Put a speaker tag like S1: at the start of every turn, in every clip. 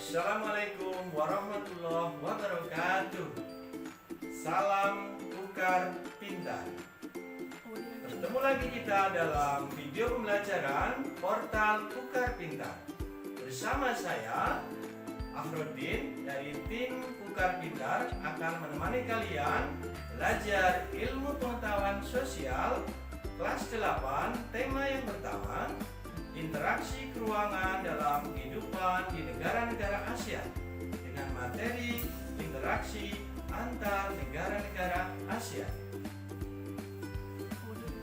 S1: Assalamualaikum warahmatullahi wabarakatuh. Salam tukar pintar. Bertemu lagi kita dalam video pembelajaran portal Tukar Pintar. Bersama saya Afrodin dari tim Tukar Pintar akan menemani kalian belajar ilmu pengetahuan sosial kelas 8, tema yang pertama, interaksi keuangan dalam kehidupan di negara-negara Asia dengan materi interaksi antar negara-negara Asia.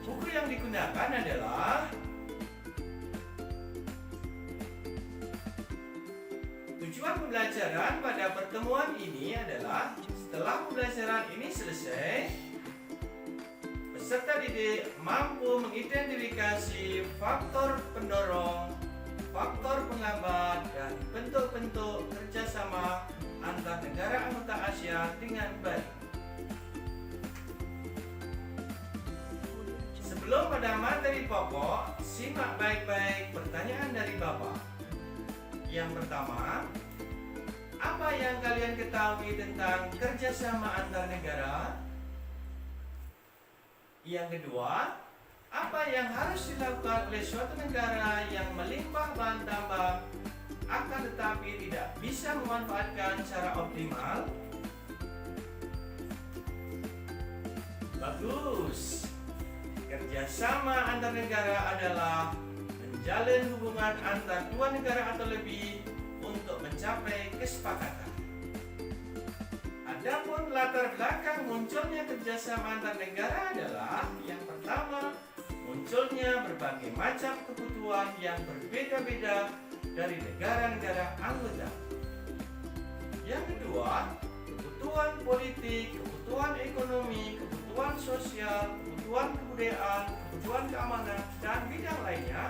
S1: Buku yang digunakan adalah tujuan pembelajaran pada pertemuan ini adalah setelah pembelajaran ini selesai, peserta didik mampu mengidentifikasi faktor pendorong, faktor penghambat, dan bentuk-bentuk kerjasama antar negara anggota Asia dengan baik. Sebelum pada materi pokok, simak baik-baik pertanyaan dari Bapak. Yang pertama, apa yang kalian ketahui tentang kerjasama antar negara? Yang kedua, apa yang harus dilakukan oleh suatu negara yang melimpah bahan tambang akan tetapi tidak bisa memanfaatkan secara optimal? Bagus. Kerjasama antar negara adalah menjalin hubungan antar dua negara atau lebih untuk mencapai kesepakatan. Adapun latar belakang munculnya kerjasama antar negara adalah yang pertama, munculnya berbagai macam kebutuhan yang berbeda-beda dari negara-negara anggota. Yang kedua, kebutuhan politik, kebutuhan ekonomi, kebutuhan sosial, kebutuhan kebudayaan, kebutuhan keamanan, dan bidang lainnya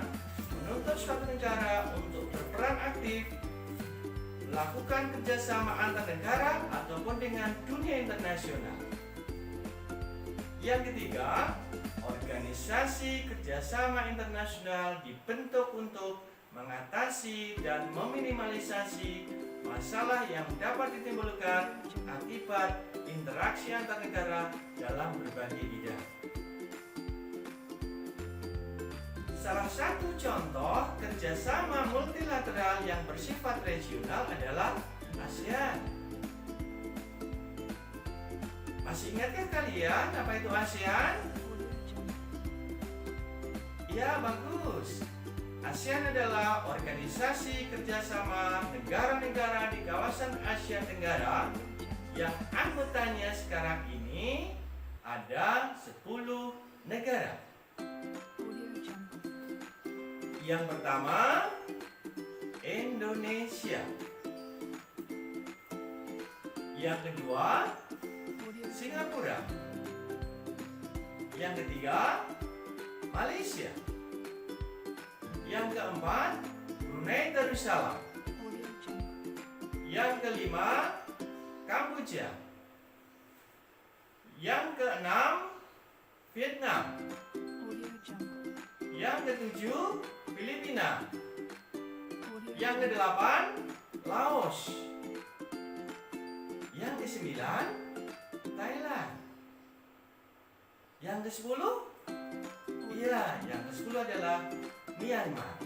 S1: menuntut suatu negara untuk berperan aktif melakukan kerjasama antar negara ataupun dengan dunia internasional. Yang ketiga, organisasi kerjasama internasional dibentuk untuk mengatasi dan meminimalisasi masalah yang dapat ditimbulkan akibat interaksi antar negara dalam berbagai bidang. Salah satu contoh kerjasama multilateral yang bersifat regional adalah ASEAN. Masih ingatkah kalian apa itu ASEAN? Ya, bagus. ASEAN adalah organisasi kerjasama negara-negara di kawasan Asia Tenggara yang anggotanya sekarang ini ada 10 negara. Yang pertama, Indonesia. Yang kedua, Singapura. Yang ketiga, Malaysia. Yang keempat, Brunei Darussalam. Yang kelima, Kamboja. Yang keenam, Vietnam. Yang ketujuh, Filipina. Yang kedelapan, Laos. Yang kesembilan, Thailand. Yang kesepuluh, yang kesepuluh adalah Myanmar.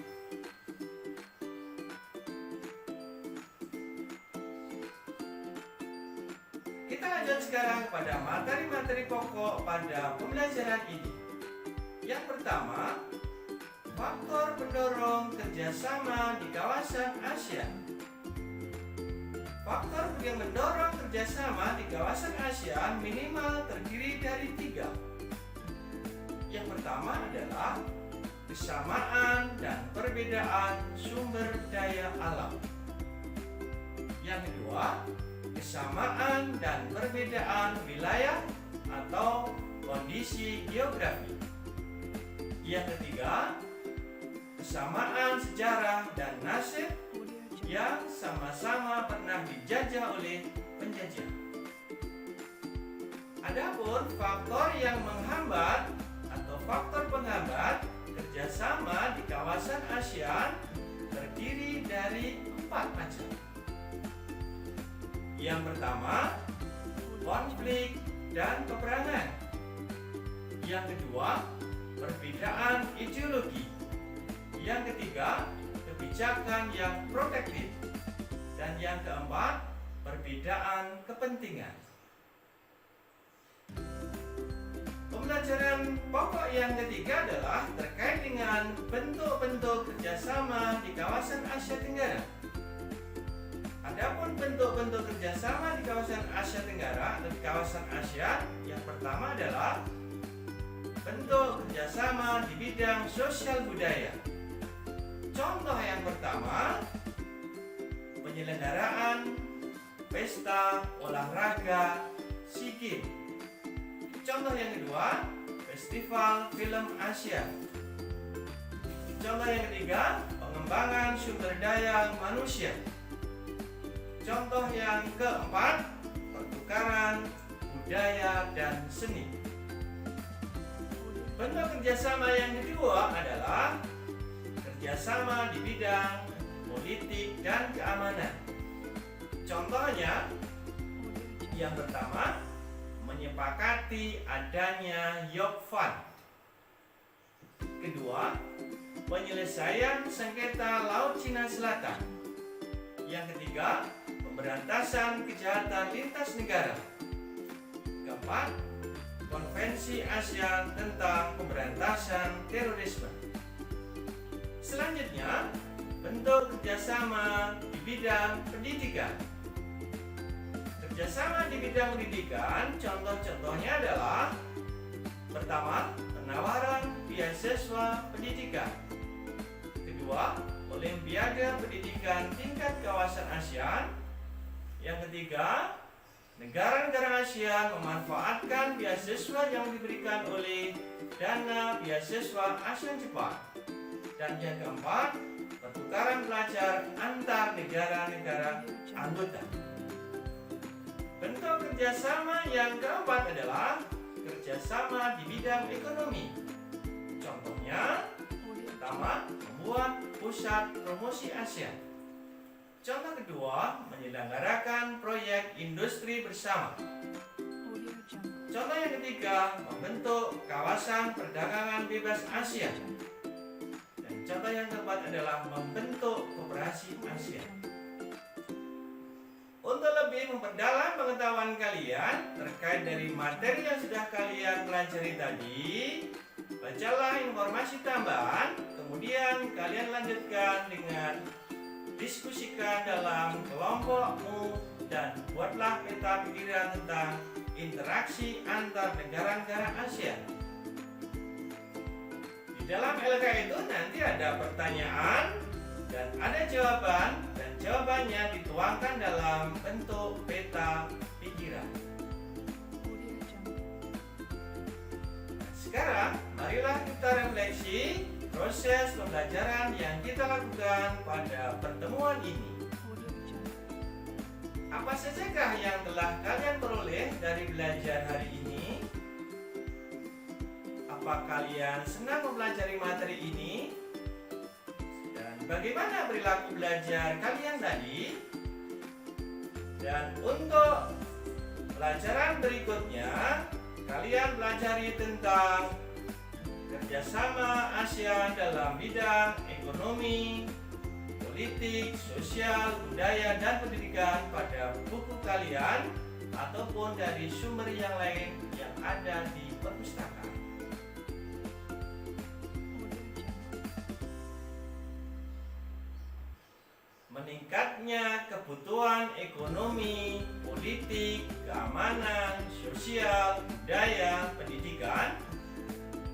S1: Kita lanjut sekarang pada materi-materi pokok pada pembelajaran ini. Yang pertama, faktor pendorong kerjasama di kawasan Asia. Faktor yang mendorong kerjasama di kawasan ASEAN minimal terdiri dari 3. Yang pertama adalah kesamaan dan perbedaan sumber daya alam. Yang kedua, kesamaan dan perbedaan wilayah atau kondisi geografi. Yang ketiga, kesamaan sejarah dan nasib yang sama-sama pernah dijajah oleh penjajah. Adapun faktor yang menghambat atau faktor penghambat kerjasama di kawasan ASEAN terdiri dari 4 macam. Yang pertama, konflik dan peperangan. Yang kedua, perbedaan ideologi. Yang ketiga, kebijakan yang protektif. Dan yang keempat, perbedaan kepentingan. Pembelajaran pokok yang ketiga adalah terkait dengan bentuk-bentuk kerjasama di kawasan Asia Tenggara. Adapun bentuk-bentuk kerjasama di kawasan Asia Tenggara atau di kawasan ASEAN, yang pertama adalah bentuk kerjasama di bidang sosial budaya. Contoh yang pertama, penyelenggaraan pesta olahraga SEA Games. Contoh yang kedua, Festival Film Asia. Contoh yang ketiga, pengembangan sumber daya manusia. Contoh yang keempat, pertukaran budaya dan seni. Bentuk kerjasama yang kedua adalah kerjasama di bidang politik dan keamanan. Contohnya, yang pertama, menyepakati adanya York Fund. Kedua, penyelesaian sengketa Laut Cina Selatan. Yang ketiga, pemberantasan kejahatan lintas negara. Keempat, Konvensi ASEAN tentang pemberantasan terorisme. Selanjutnya, bentuk kerjasama di bidang pendidikan. Kerjasama di bidang pendidikan, contoh-contohnya adalah pertama, penawaran beasiswa pendidikan. Kedua, Olimpiade Pendidikan tingkat kawasan ASEAN. Yang ketiga, negara-negara ASEAN memanfaatkan beasiswa yang diberikan oleh dana beasiswa ASEAN Jepang. Dan yang keempat, pertukaran pelajar antar negara-negara anggota. Bentuk kerjasama yang keempat adalah kerjasama di bidang ekonomi. Contohnya, pertama, membuat pusat promosi ASEAN. Contoh kedua, menyelenggarakan proyek industri bersama. Contoh yang ketiga, membentuk kawasan perdagangan bebas ASEAN. Dan contoh yang keempat adalah membentuk koperasi ASEAN. Untuk lebih memperdalam pengetahuan kalian terkait dari materi yang sudah kalian pelajari tadi, bacalah informasi tambahan, kemudian kalian lanjutkan dengan diskusikan dalam kelompokmu dan buatlah peta pikiran tentang interaksi antar negara-negara ASEAN. Di dalam LK itu nanti ada pertanyaan dan ada jawaban, dan jawabannya dituangkan dalam bentuk peta pikiran. Sekarang, marilah kita refleksi proses pembelajaran yang kita lakukan pada pertemuan ini. Apa sajakah yang telah kalian peroleh dari belajar hari ini? Apa kalian senang mempelajari materi ini? Dan bagaimana perilaku belajar kalian tadi? Dan untuk pelajaran berikutnya, kalian pelajari tentang kerjasama ASEAN dalam bidang ekonomi, politik, sosial, budaya, dan pendidikan pada buku kalian ataupun dari sumber yang lain yang ada di perpustakaan. Meningkatnya kebutuhan ekonomi, politik, keamanan, sosial, budaya, pendidikan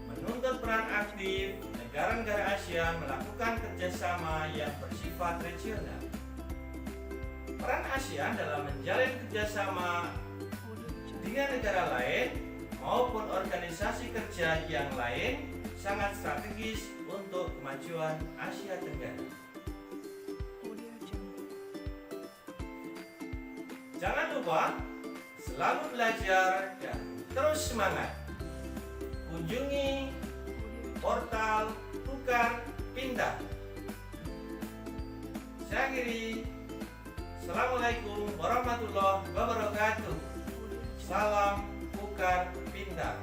S1: menuntut peran aktif negara-negara ASEAN melakukan kerjasama yang bersifat regional. Peran ASEAN dalam menjalin kerjasama dengan negara lain maupun organisasi kerja yang lain sangat strategis untuk kemajuan Asia Tenggara. Jangan lupa selalu belajar dan terus semangat. Kunjungi portal Tukar Pintar. Saya akhiri. Wassalamualaikum warahmatullahi wabarakatuh. Salam Tukar Pintar.